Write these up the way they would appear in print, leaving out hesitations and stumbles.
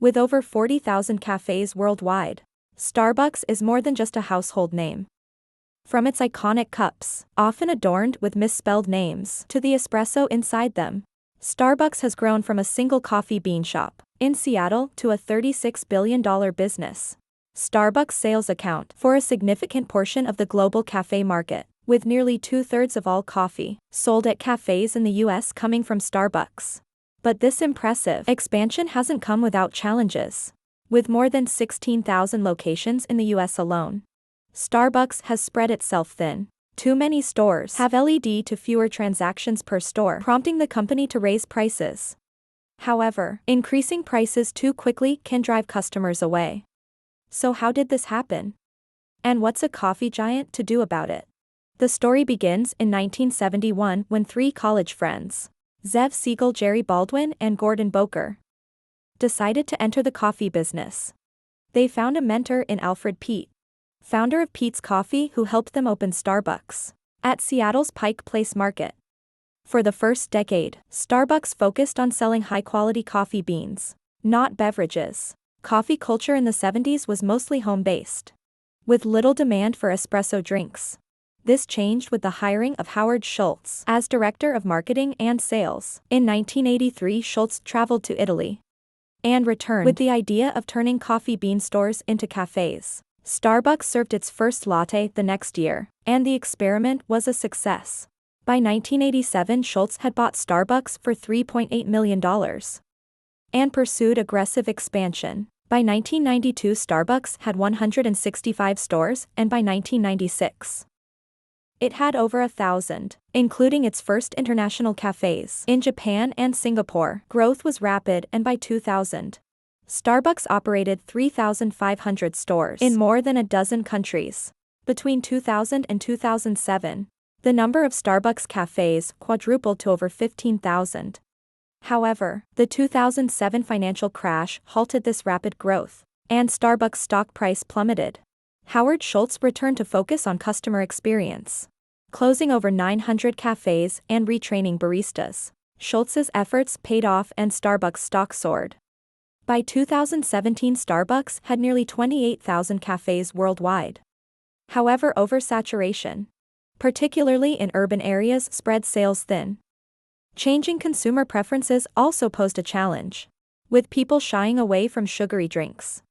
With over 40,000 cafes worldwide, Starbucks is more than just a household name. From its iconic cups, often adorned with misspelled names, to the espresso inside them, Starbucks has grown from a single coffee bean shop in Seattle to a $36 billion business. Starbucks sales account for a significant portion of the global cafe market, with nearly 2/3 of all coffee sold at cafes in the US coming from Starbucks. But this impressive expansion hasn't come without challenges. With more than 16,000 locations in the US alone, Starbucks has spread itself thin. Too many stores have led to fewer transactions per store, prompting the company to raise prices. However, increasing prices too quickly can drive customers away. So how did this happen? And what's a coffee giant to do about it? The story begins in 1971 when three college friends, Zev Siegel, Jerry Baldwin, and Gordon Boker, decided to enter the coffee business. They found a mentor in Alfred Peet, founder of Peet's Coffee, who helped them open Starbucks at Seattle's Pike Place Market. For the first decade, Starbucks focused on selling high-quality coffee beans, not beverages. Coffee culture in the 70s was mostly home-based, with little demand for espresso drinks. This changed with the hiring of Howard Schultz as director of marketing and sales. In 1983, Schultz traveled to Italy and returned with the idea of turning coffee bean stores into cafes. Starbucks served its first latte the next year, and the experiment was a success. By 1987, Schultz had bought Starbucks for $3.8 million and pursued aggressive expansion. By 1992, Starbucks had 165 stores, and by 1996, it had over 1,000, including its first international cafes in Japan and Singapore. Growth was rapid, and by 2000, Starbucks operated 3,500 stores in more than a dozen countries. Between 2000 and 2007, the number of Starbucks cafes quadrupled to over 15,000. However, the 2007 financial crash halted this rapid growth, and Starbucks stock price plummeted. Howard Schultz returned to focus on customer experience, closing over 900 cafes and retraining baristas. Schultz's efforts paid off and Starbucks stock soared. By 2017, Starbucks had nearly 28,000 cafes worldwide. However, oversaturation, particularly in urban areas, spread sales thin. Changing consumer preferences also posed a challenge, with people shying away from sugary drinks.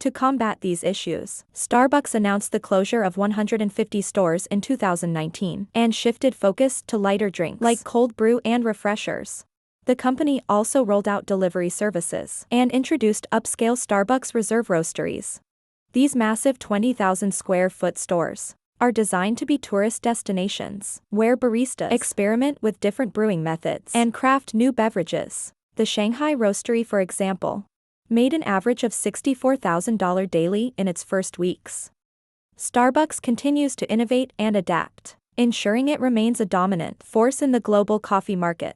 To combat these issues, Starbucks announced the closure of 150 stores in 2019 and shifted focus to lighter drinks like cold brew and refreshers. The company also rolled out delivery services and introduced upscale Starbucks Reserve roasteries. These massive 20,000 square foot stores are designed to be tourist destinations, where baristas experiment with different brewing methods and craft new beverages. The Shanghai Roastery, for example, made an average of $64,000 daily in its first weeks. Starbucks continues to innovate and adapt, ensuring it remains a dominant force in the global coffee market.